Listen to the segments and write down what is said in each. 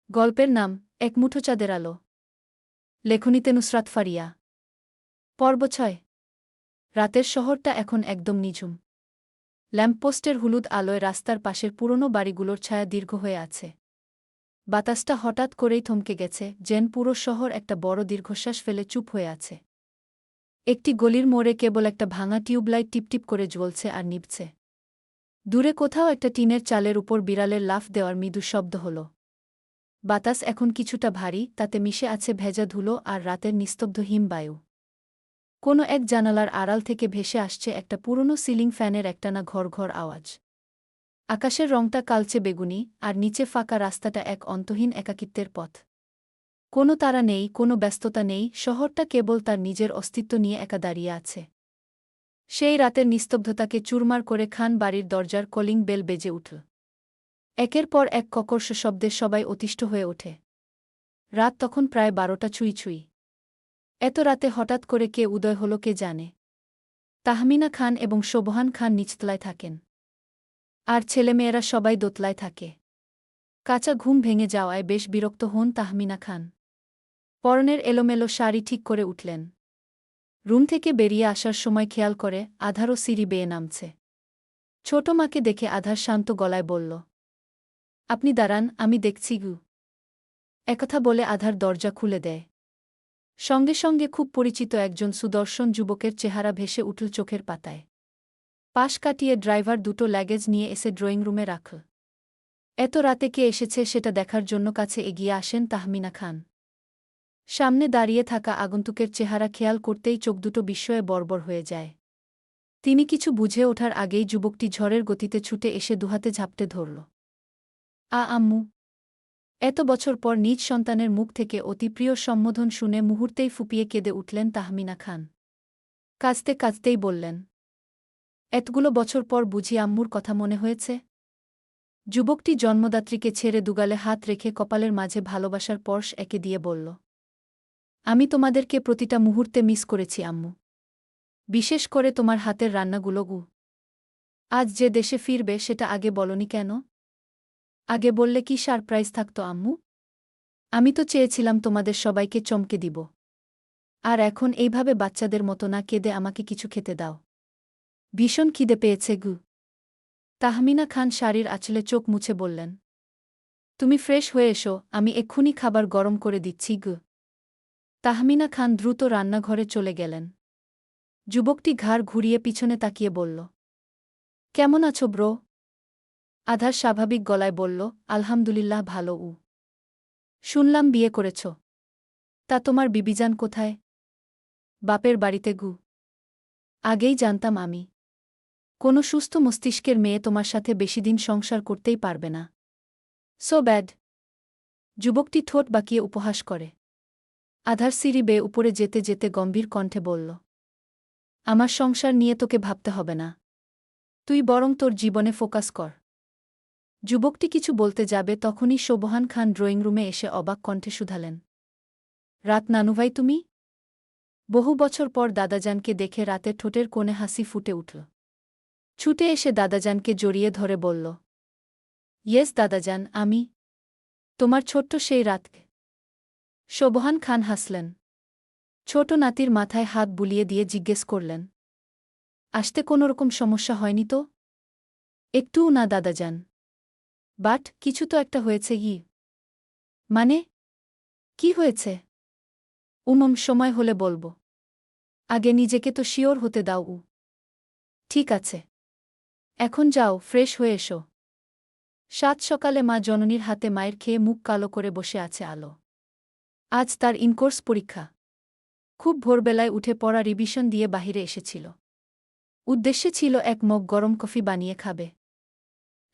গল্পের নাম এক মুঠো চাঁদের আলো। লেখনীতে নুসরাত ফারিয়া। পর্ব ৬। রাতের শহরটা এখন একদম নিঝুম। ল্যাম্পপোস্টের হলুদ আলোয় রাস্তার পাশের পুরনো বাড়িগুলোর ছায়া দীর্ঘ হয়ে আছে। বাতাসটা হঠাৎ করেই থমকে গেছে, যেন পুরো শহর একটা বড় দীর্ঘশ্বাস ফেলে চুপ হয়ে আছে। একটি গলির মোড়ে কেবল একটা ভাঙা টিউবলাইট টিপটিপ করে জ্বলছে আর নিভছে। দূরে কোথাও একটা টিনের চালের উপর বিড়ালের লাফ দেওয়ার মৃদু শব্দ হল। বাতাস এখন কিছুটা ভারী, তাতে মিশে আছে ভেজা ধুলো আর রাতের নিস্তব্ধ হিমবায়ু। কোনো এক জানালার আড়াল থেকে ভেসে আসছে একটা পুরনো সিলিং ফ্যানের একটানা ঘর আওয়াজ। আকাশের রংটা কালচে বেগুনি, আর নিচে ফাঁকা রাস্তাটা এক অন্তহীন একাকিত্বের পথ। কোনো তারা নেই, কোনো ব্যস্ততা নেই, শহরটা কেবল তার নিজের অস্তিত্ব নিয়ে একা দাঁড়িয়ে আছে। সেই রাতের নিস্তব্ধতাকে চুরমার করে খান বাড়ির দরজার কলিং বেল বেজে উঠল। একের পর এক ককর্ষ শব্দে সবাই অতিষ্ঠ হয়ে ওঠে। রাত তখন প্রায় ১২টা ছুঁই ছুঁই। এত রাতে হঠাৎ করে কে উদয় হল কে জানে। তাহমিনা খান এবং শোভহান খান নিচতলায় থাকেন, আর ছেলেমেয়েরা সবাই দোতলায় থাকে। কাঁচা ঘুম ভেঙে যাওয়ায় বেশ বিরক্ত হন তাহমিনা খান। পরনের এলোমেলো শাড়ি ঠিক করে উঠলেন। রুম থেকে বেরিয়ে আসার সময় খেয়াল করে আধারও সিঁড়ি বেয়ে নামছে। ছোট মাকে দেখে আধার শান্ত গলায় বলল, আপনি দাঁড়ান, আমি দেখছি গু। একথা বলে আধার দরজা খুলে দেয়। সঙ্গে সঙ্গে খুব পরিচিত একজন সুদর্শন যুবকের চেহারা ভেসে উঠল চোখের পাতায়। পাশ কাটিয়ে ড্রাইভার দুটো লাগেজ নিয়ে এসে ড্রয়িং রুমে রাখল। এত রাতে কে এসেছে সেটা দেখার জন্য কাছে এগিয়ে আসেন তাহমিনা খান। সামনে দাঁড়িয়ে থাকা আগন্তুকের চেহারা খেয়াল করতেই চোখ দুটো বিস্ময়ে বর্বর হয়ে যায়। তিনি কিছু বুঝে ওঠার আগেই যুবকটি ঝড়ের গতিতে ছুটে এসে দুহাতে ঝাপটে ধরল। আম্মু! এত বছর পর নিজ সন্তানের মুখ থেকে অতি প্রিয় সম্বোধন শুনে মুহূর্তেই ফুপিয়ে কেঁদে উঠলেন তাহমিনা খান। কাঁদতে কাঁদতেই বললেন, এতগুলো বছর পর বুঝি আম্মুর কথা মনে হয়েছে? যুবকটি জন্মদাত্রীকে ছেড়ে দুগালে হাত রেখে কপালের মাঝে ভালোবাসার পরশ এঁকে দিয়ে বলল, আমি তোমাদেরকে প্রতিটা মুহূর্তে মিস করেছি আম্মু। বিশেষ করে তোমার হাতের রান্নাগুলো গু। আজ যে দেশে ফিরবে সেটা আগে বলনি কেন? আগে বললে কি সারপ্রাইজ থাকতো আম্মু? আমি তো চেয়েছিলাম তোমাদের সবাইকে চমকে দিব। আর এখন এইভাবে বাচ্চাদের মতো না কেঁদে আমাকে কিছু খেতে দাও। ভীষণ খিদে পেয়েছে গু। তাহমিনা খান শাড়ির আঁচলে চোখ মুছে বললেন, তুমি ফ্রেশ হয়ে এসো, আমি এক্ষুনি খাবার গরম করে দিচ্ছি গু। তাহমিনা খান দ্রুত রান্নাঘরে চলে গেলেন। যুবকটি ঘাড় ঘুরিয়ে পিছনে তাকিয়ে বলল, কেমন আছো ব্রো? আধার স্বাভাবিক গলায় বলল, আলহামদুলিল্লাহ ভালো। শুনলাম বিয়ে করেছ। তা তোমার বিবিজান কোথায়? বাপের বাড়িতে গু। আগেই জানতাম আমি। কোনো সুস্থ মস্তিষ্কের মেয়ে তোমার সাথে বেশিদিন সংসার করতেই পারবে না। So bad. যুবকটি ঠোঁট বাঁকিয়ে উপহাস করে। আধার সিঁড়ি বেয়ে উপরে যেতে যেতে গম্ভীর কণ্ঠে বলল, আমার সংসার নিয়ে তোকে ভাবতে হবে না। তুই বরং তোর জীবনে ফোকাস কর। যুবকটি কিছু বলতে যাবে তখনই শোভহান খান ড্রয়িং রুমে এসে অবাক কণ্ঠে শুধালেন, রাত নানুভাই তুমি? বহু বছর পর দাদাজানকে দেখে রাতে ঠোঁটের কোণে হাসি ফুটে উঠল। ছুটে এসে দাদাজানকে জড়িয়ে ধরে বলল, ইয়েস দাদাজান, আমি। তোমার ছোট্ট সেই রাতকে। শোভহান খান হাসলেন। ছোট নাতির মাথায় হাত বুলিয়ে দিয়ে জিজ্ঞেস করলেন, আসতে কোনোরকম সমস্যা হয়নি তো? একটুও না দাদাজান। বাট কিছু তো একটা হয়েছে ই। মানে? কি হয়েছে? সময় হলে বলবো। আগে নিজেকে তো শিওর হতে দাও। ঠিক আছে। এখন যাও, ফ্রেশ হয়ে এসো। সাত সকালে মা জননীর হাতে মায়ের খেয়ে মুখ কালো করে বসে আছে আলো। আজ তার ইনকোর্স পরীক্ষা। খুব ভোরবেলায় উঠে পড়া রিভিশন দিয়ে বাহিরে এসেছিল। উদ্দেশ্যে ছিল এক মগ গরম কফি বানিয়ে খাবে।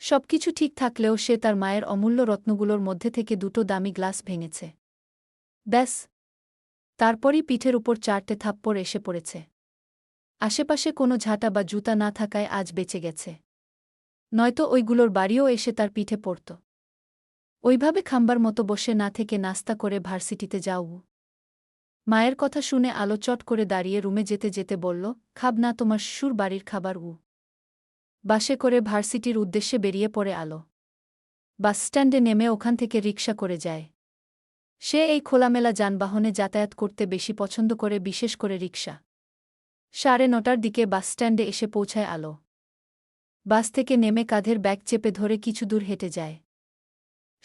সবকিছু ঠিক থাকলেও সে তার মায়ের অমূল্য রত্নগুলোর মধ্যে থেকে দুটো দামি গ্লাস ভেঙেছে। ব্যাস, তারপরই পিঠের উপর 4টে থাপ্পড় এসে পড়েছে। আশেপাশে কোনো ঝাঁটা বা জুতা না থাকায় আজ বেঁচে গেছে। নয়তো ওইগুলোর বাড়িও এসে তার পিঠে পড়ত। ওইভাবে খাম্বার মতো বসে না থেকে নাস্তা করে ভার্সিটিতে যাও। মায়ের কথা শুনে আলো চট করে দাঁড়িয়ে রুমে যেতে যেতে বলল, খাব না তোমার শ্বশুর বাড়ির খাবার? বাসে করে ভার্সিটির উদ্দেশ্যে বেরিয়ে পড়ে আলো। বাসস্ট্যান্ডে নেমে ওখান থেকে রিকশা করে যায়। সে এই খোলামেলা যানবাহনে যাতায়াত করতে বেশি পছন্দ করে, বিশেষ করে রিকশা। 9:30টার দিকে বাসস্ট্যান্ডে এসে পৌঁছায় আলো। বাস থেকে নেমে কাঁধের ব্যাগ চেপে ধরে কিছু দূর হেঁটে যায়।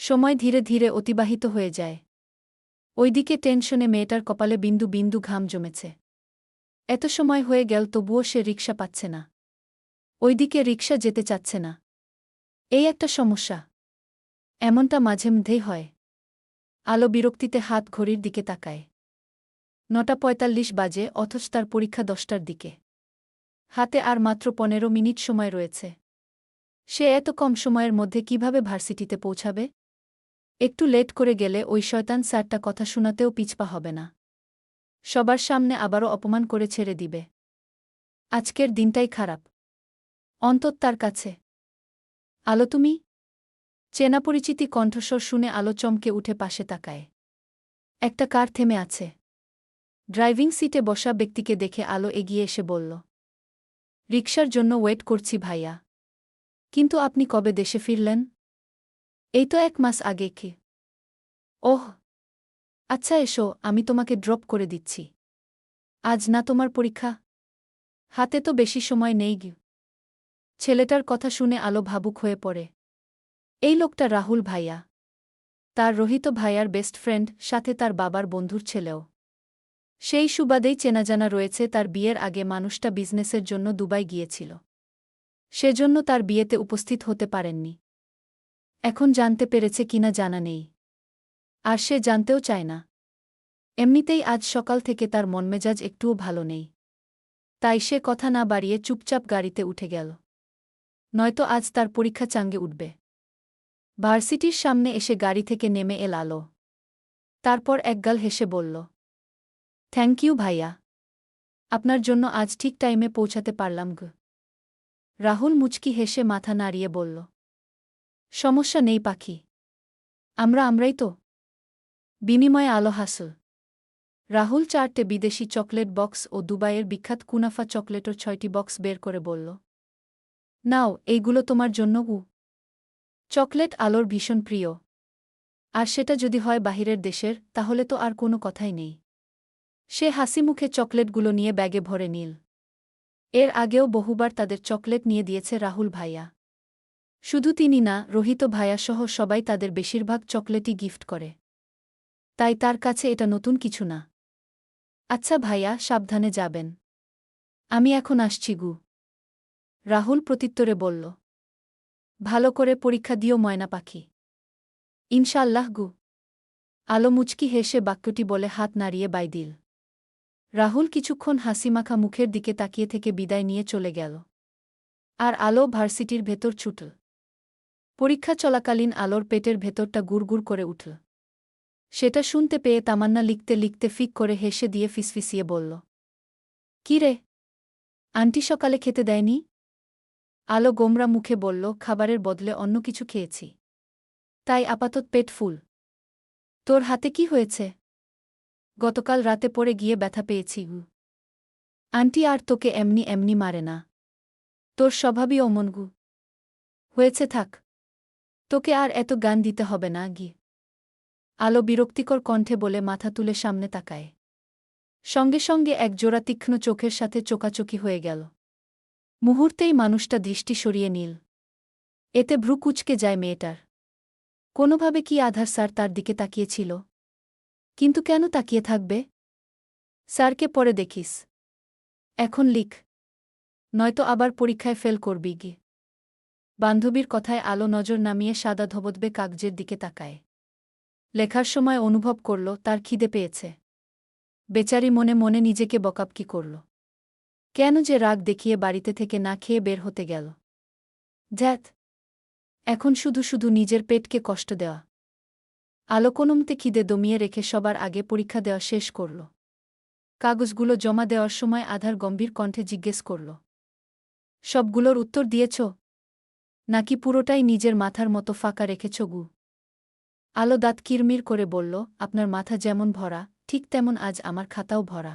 সময় ধীরে ধীরে অতিবাহিত হয়ে যায়। ওইদিকে টেনশনে মেয়েটার কপালে বিন্দু বিন্দু ঘাম জমেছে। এত সময় হয়ে গেল তবুও সে রিকশা পাচ্ছে না। ওইদিকে রিকশা যেতে চাচ্ছে না। এই একটা সমস্যা। এমনটা মাঝে মধ্যেই হয়। আলো বিরক্তিতে হাত ঘড়ির দিকে তাকায়। 9:45 বাজে, অথচ তার পরীক্ষা 10টার দিকে। হাতে আর মাত্র 15 মিনিট সময় রয়েছে। সে এত কম সময়ের মধ্যে কিভাবে ভার্সিটিতে পৌঁছাবে? একটু লেট করে গেলে ওই শয়তান স্যারটা কথা শোনাতেও পিছপা হবে না। সবার সামনে আবারও অপমান করে ছেড়ে দিবে। আজকের দিনটাই খারাপ, অন্তত তার কাছে। আলো, তুমি? চেনা পরিচিতি কণ্ঠস্বর শুনে আলো চমকে উঠে পাশে তাকায়। একটা কার থেমে আছে। ড্রাইভিং সিটে বসা ব্যক্তিকে দেখে আলো এগিয়ে এসে বলল, রিকশার জন্য ওয়েট করছি ভাইয়া। কিন্তু আপনি কবে দেশে ফিরলেন? এই তো 1 মাস আগে। কি? ওহ আচ্ছা, এসো, আমি তোমাকে ড্রপ করে দিচ্ছি। আজ না তোমার পরীক্ষা? হাতে তো বেশি সময় নেই। ছেলেটার কথা শুনে আলো ভাবুক হয়ে পড়ে। এই লোকটা রাহুল ভাইয়া, তার রোহিত ভাইয়ার বেস্ট ফ্রেন্ড, সাথে তার বাবার বন্ধুর ছেলেও। সেই সুবাদেই চেনাজানা রয়েছে। তার বিয়ের আগে মানুষটা বিজনেসের জন্য দুবাই গিয়েছিল। সেজন্য তার বিয়েতে উপস্থিত হতে পারেননি। এখন জানতে পেরেছে কিনা জানা নেই, আর সে জানতেও চায় না। এমনিতেই আজ সকাল থেকে তার মনমেজাজ একটুও ভালো নেই। তাই সে কথা না বাড়িয়ে চুপচাপ গাড়িতে উঠে গেল। নয়তো আজ তার পরীক্ষা চাঙ্গে উঠবে। ভার্সিটির সামনে এসে গাড়ি থেকে নেমে এল আলো। তারপর একগাল হেসে বলল, থ্যাংক ইউ ভাইয়া, আপনার জন্য আজ ঠিক টাইমে পৌঁছাতে পারলাম। রাহুল মুচকি হেসে মাথা নাড়িয়ে বলল, সমস্যা নেই পাখি, আমরাই তো। বিনিময়ে আলো হাসল। রাহুল 4টে বিদেশি চকলেট বক্স ও দুবাইয়ের বিখ্যাত কুনাফা চকলেটের 6টি বক্স বের করে বলল, নাও, এইগুলো তোমার জন্য। চকলেট আলোর ভীষণ প্রিয়। আর সেটা যদি হয় বাহিরের দেশের, তাহলে তো আর কোনো কথাই নেই। সে হাসি মুখে চকলেটগুলো নিয়ে ব্যাগে ভরে নিল। এর আগেও বহুবার তাদের চকলেট নিয়ে দিয়েছে রাহুল ভাইয়া। শুধু তিনি না, রোহিত ভাইয়া সহ সবাই তাদের বেশিরভাগ চকলেটই গিফট করে। তাই তার কাছে এটা নতুন কিছু না। আচ্ছা ভাইয়া, সাবধানে যাবেন। আমি এখন আসছি। রাহুল প্রত্যুত্তরে বলল, ভালো করে পরীক্ষা দিও ময়না পাখি। ইনশাআল্লাহ। আলো মুচকি হেসে বাক্যটি বলে হাত নাড়িয়ে বাই দিল। রাহুল কিছুক্ষণ হাসিমাখা মুখের দিকে তাকিয়ে থেকে বিদায় নিয়ে চলে গেল। আর আলো ভার্সিটির ভেতর ছুটল। পরীক্ষা চলাকালীন আলোর পেটের ভেতরটা গুড়গুড় করে উঠল। সেটা শুনতে পেয়ে তামান্না লিখতে লিখতে ফিক করে হেসে দিয়ে ফিসফিসিয়ে বলল, কি রে, আন্টি সকালে খেতে দেয়নি? আলো গোমরা মুখে বলল, খাবারের বদলে অন্য কিছু খেয়েছি, তাই আপাতত পেট ফুল। তোর হাতে কি হয়েছে? গতকাল রাতে পড়ে গিয়ে ব্যথা পেয়েছি। আন্টি আর তোকে এমনি এমনি মারে না, তোর স্বভাবই অমন। হয়েছে, থাক, তোকে আর এত গান দিতে হবে না। আলো বিরক্তিকর কণ্ঠে বলে মাথা তুলে সামনে তাকায়। সঙ্গে সঙ্গে এক জোড়া তীক্ষ্ণ চোখের সাথে চোকাচোকি হয়ে গেল। মুহূর্তেই মানুষটা দৃষ্টি সরিয়ে নিল। এতে ভ্রু কুঁচকে যায় মেয়েটার। কোনোভাবে কি আধার স্যার তার দিকে তাকিয়েছিল? কিন্তু কেন তাকিয়ে থাকবে? স্যারকে পরে দেখিস, এখন লিখ, নয়তো আবার পরীক্ষায় ফেল করবি। বান্ধবীর কথায় আলো নজর নামিয়ে সাদা ধবধবে কাগজের দিকে তাকায়। লেখার সময় অনুভব করল তার খিদে পেয়েছে। বেচারি মনে মনে নিজেকে বকাবকি করল। কেন যে রাগ দেখিয়ে বাড়িতে থেকে না খেয়ে বের হতে গেল। ধ্যাত, এখন শুধু শুধু নিজের পেটকে কষ্ট দেওয়া। আলো কোনোমতে খিদে দমিয়ে রেখে সবার আগে পরীক্ষা দেওয়া শেষ করল। কাগজগুলো জমা দেওয়ার সময় আধার গম্ভীর কণ্ঠে জিজ্ঞেস করল, সবগুলোর উত্তর দিয়েছ, নাকি পুরোটাই নিজের মাথার মতো ফাঁকা রেখেছ? আলো দাঁত কিরমির করে বলল, আপনার মাথা যেমন ভরা, ঠিক তেমন আজ আমার খাতাও ভরা।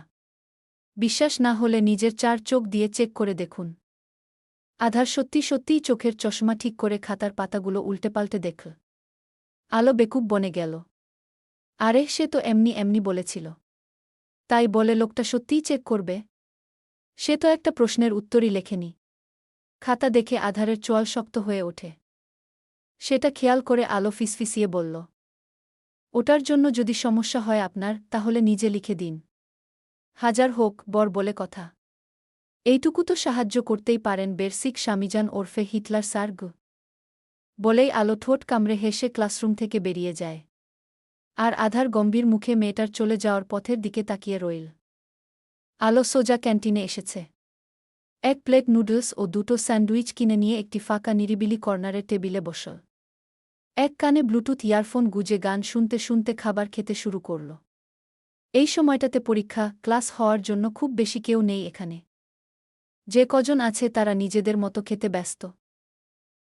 বিশ্বাস না হলে নিজের 4 চোখ দিয়ে চেক করে দেখুন। আধার সত্যি সত্যিই চোখের চশমা ঠিক করে খাতার পাতাগুলো উল্টেপাল্টে দেখল। আলো বেকুব বনে গেল। আরে সে তো এমনি এমনি বলেছিল। তাই বলে লোকটা সত্যিই চেক করবে? সে তো একটা প্রশ্নের উত্তরই লেখেনি। খাতা দেখে আধারের চোয়াল শক্ত হয়ে ওঠে। সেটা খেয়াল করে আলো ফিসফিসিয়ে বলল, ওটার জন্য যদি সমস্যা হয় আপনার, তাহলে নিজে লিখে দিন। হাজার হোক, বর বলে কথা। এইটুকু তো সাহায্য করতেই পারেন বেরসিক স্বামীজান ওরফে হিটলার স্যার গু। বলেই আলো ঠোঁট কামড়ে হেসে ক্লাসরুম থেকে বেরিয়ে যায়। আর আধার গম্ভীর মুখে মেয়েটার চলে যাওয়ার পথের দিকে তাকিয়ে রইল। আলো সোজা ক্যান্টিনে এসেছে। এক প্লেট নুডলস ও দুটো স্যান্ডউইচ কিনে নিয়ে একটি ফাঁকা নিরিবিলি কর্নারের টেবিলে বসল। এক কানে ব্লুটুথ ইয়ারফোন গুজে গান শুনতে শুনতে খাবার খেতে শুরু করল। এই সময়টাতে পরীক্ষা, ক্লাস হওয়ার জন্য খুব বেশি কেউ নেই এখানে। যে কজন আছে তারা নিজেদের মতো খেতে ব্যস্ত।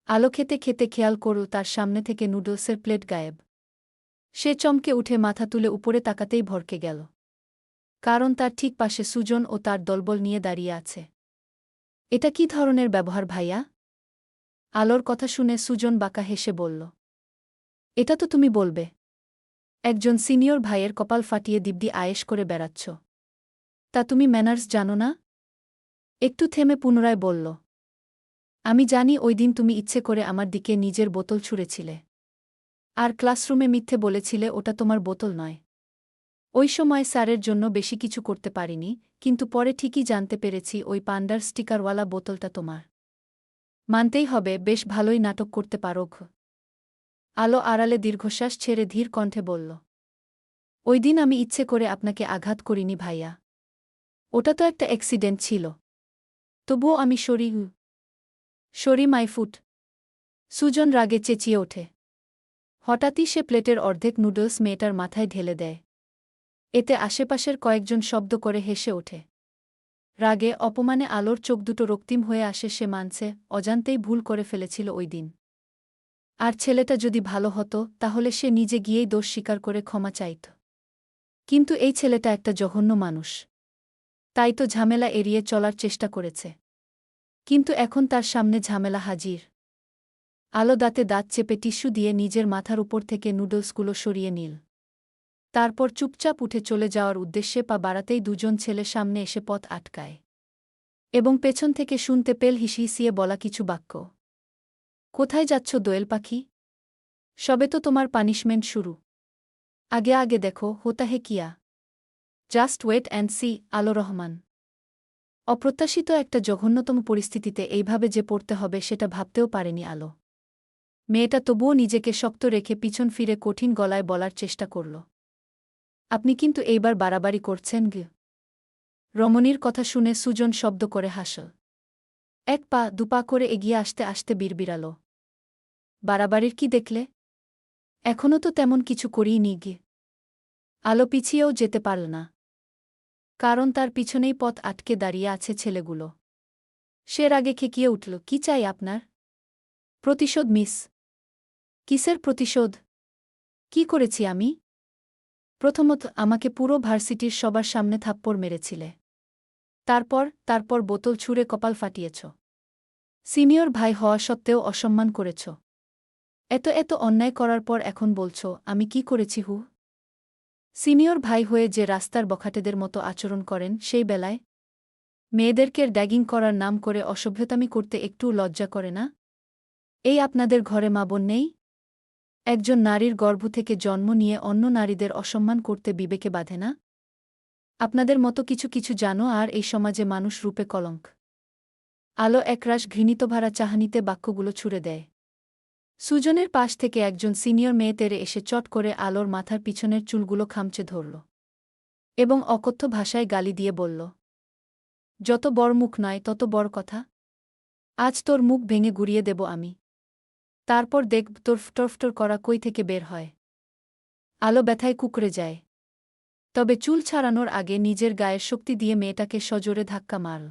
আলো খেতে খেতে খেয়াল করল তার সামনে থেকে নুডলসের প্লেট গায়েব। সে চমকে উঠে মাথা তুলে উপরে তাকাতেই ভরকে গেল। কারণ তার ঠিক পাশে সুজন ও তার দলবল নিয়ে দাঁড়িয়ে আছে। এটা কী ধরনের ব্যবহার ভাইয়া? আলোর কথা শুনে সুজন বাঁকা হেসে বলল, এটা তো তুমি বলবে। একজন সিনিয়র ভাইয়ের কপাল ফাটিয়ে দিব্যি আয়েশ করে বেড়াচ্ছ। তা তুমি ম্যানার্স জানো না? একটু থেমে পুনরায় বলল, আমি জানি ওই দিন তুমি ইচ্ছে করে আমার দিকে নিজের বোতল ছুঁড়েছিলে। আর ক্লাসরুমে মিথ্যে বলেছিলে ওটা তোমার বোতল নয়। ওই সময় স্যারের জন্য বেশি কিছু করতে পারিনি, কিন্তু পরে ঠিকই জানতে পেরেছি ওই পান্ডার স্টিকারওয়ালা বোতলটা তোমার। মানতেই হবে, বেশ ভালোই নাটক করতে পারো। আলো আড়ালে দীর্ঘশ্বাস ছেড়ে ধীর কণ্ঠে বলল, ওই দিন আমি ইচ্ছে করে আপনাকে আঘাত করিনি ভাইয়া। ওটা তো একটা অ্যাক্সিডেন্ট ছিল। তবুও আমি সরি মাই ফুট। সুজন রাগে চেঁচিয়ে ওঠে। হঠাৎই সে প্লেটের অর্ধেক নুডলস মেয়েটার মাথায় ঢেলে দেয়। এতে আশেপাশের কয়েকজন শব্দ করে হেসে ওঠে। রাগে অপমানে আলোর চোখ দুটো রক্তিম হয়ে আসে। সে মানছে, অজান্তেই ভুল করে ফেলেছিল ওই দিন। আর ছেলেটা যদি ভালো হতো, তাহলে সে নিজে গিয়েই দোষ স্বীকার করে ক্ষমা চাইত। কিন্তু এই ছেলেটা একটা জঘন্য মানুষ। তাই তো ঝামেলা এড়িয়ে চলার চেষ্টা করেছে। কিন্তু এখন তার সামনে ঝামেলা হাজির। আলো দাঁতে দাঁত চেপে টিস্যু দিয়ে নিজের মাথার উপর থেকে নুডলসগুলো সরিয়ে নিল। তারপর চুপচাপ উঠে চলে যাওয়ার উদ্দেশ্যে পা বাড়াতেই দুজন ছেলে সামনে এসে পথ আটকায়। এবং পেছন থেকে শুনতে পেল হিসিয়ে বলা কিছু বাক্য। কোথায় যাচ্ছ দোয়েল পাখি? সবে তো তোমার পানিশমেন্ট শুরু। আগে আগে দেখো হোতা হে কিয়া। Just wait and see. আলো রহমান। অপ্রত্যাশিত একটা জঘন্যতম পরিস্থিতিতে এইভাবে যে পড়তে হবে সেটা ভাবতেও পারেনি আলো। মেয়েটা তবুও নিজেকে শক্ত রেখে পিছন ফিরে কঠিন গলায় বলার চেষ্টা করল, আপনি কিন্তু এইবার বাড়াবাড়ি করছেন গে। রমণীর কথা শুনে সুজন শব্দ করে হাসল। এক পা দুপা করে এগিয়ে আসতে আসতে বিড়বিড়াল, বাড়াবাড়ির কি দেখলে? এখনও তো তেমন কিছু করিইনি গে। আলো পিছিয়েও যেতে পারল না। কারণ তার পিছনেই পথ আটকে দাঁড়িয়ে আছে ছেলেগুলো। সে রাগে খেকিয়ে উঠল, কি চাই আপনার? প্রতিশোধ মিস। কিসের প্রতিশোধ? কি করেছি আমি? প্রথমত আমাকে পুরো ভার্সিটির সবার সামনে থাপ্পড় মেরেছিলে। তারপর বোতল ছুঁড়ে কপাল ফাটিয়েছ। সিনিয়র ভাই হওয়া সত্ত্বেও অসম্মান করেছ। এত অন্যায় করার পর এখন বলছ আমি কি করেছি হু? সিনিয়র ভাই হয়ে যে রাস্তার বখাটেদের মতো আচরণ করেন সেই বেলায়? মেয়েদেরকে ড্যাগিং করার নাম করে অসভ্যতামি করতে একটুও লজ্জা করে না? এই আপনাদের ঘরে মা বোন নেই? একজন নারীর গর্ভ থেকে জন্ম নিয়ে অন্য নারীদের অসম্মান করতে বিবেকে বাধে না? আপনাদের মতো কিছু কিছু জানো আর এই সমাজে মানুষ রূপে কলঙ্ক। আলো একরাশ ঘৃণিতভরা চাহানিতে বাক্যগুলো ছুড়ে দেয়। সুজনের পাশ থেকে একজন সিনিয়র মেয়ে তেরে এসে চট করে আলোর মাথার পিছনের চুলগুলো খামচে ধরল এবং অকথ্য ভাষায় গালি দিয়ে বলল, যত বড় মুখ নয় তত বড় কথা। আজ তোর মুখ ভেঙে গুড়িয়ে দেব আমি। তারপর দেখব তোর ফটরফটর করা কই থেকে বের হয়। আলো ব্যথায় কুকড়ে যায়। তবে চুল ছাড়ানোর আগে নিজের গায়ের শক্তি দিয়ে মেয়েটাকে সজোরে ধাক্কা মারল।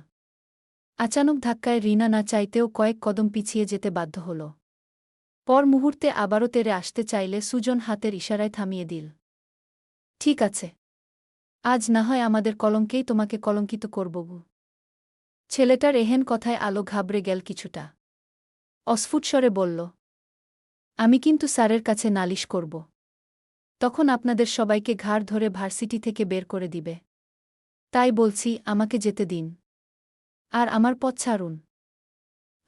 আচানক ধাক্কায় রিনা না চাইতেও কয়েক কদম পিছিয়ে যেতে বাধ্য হল। পর মুহূর্তে আবারও তেরে আসতে চাইলে সুজন হাতের ইশারায় থামিয়ে দিল। ঠিক আছে, আজ না হয় আমাদের কলঙ্কেই তোমাকে কলঙ্কিত করব। ছেলেটার এহেন কথায় আলো ঘাবড়ে গেল কিছুটা। অস্ফুট স্বরে বলল, আমি কিন্তু স্যারের কাছে নালিশ করব। তখন আপনাদের সবাইকে ঘাড় ধরে ভার্সিটি থেকে বের করে দিবে। তাই বলছি, আমাকে যেতে দিন। আর আমার পথ ছাড়ুন।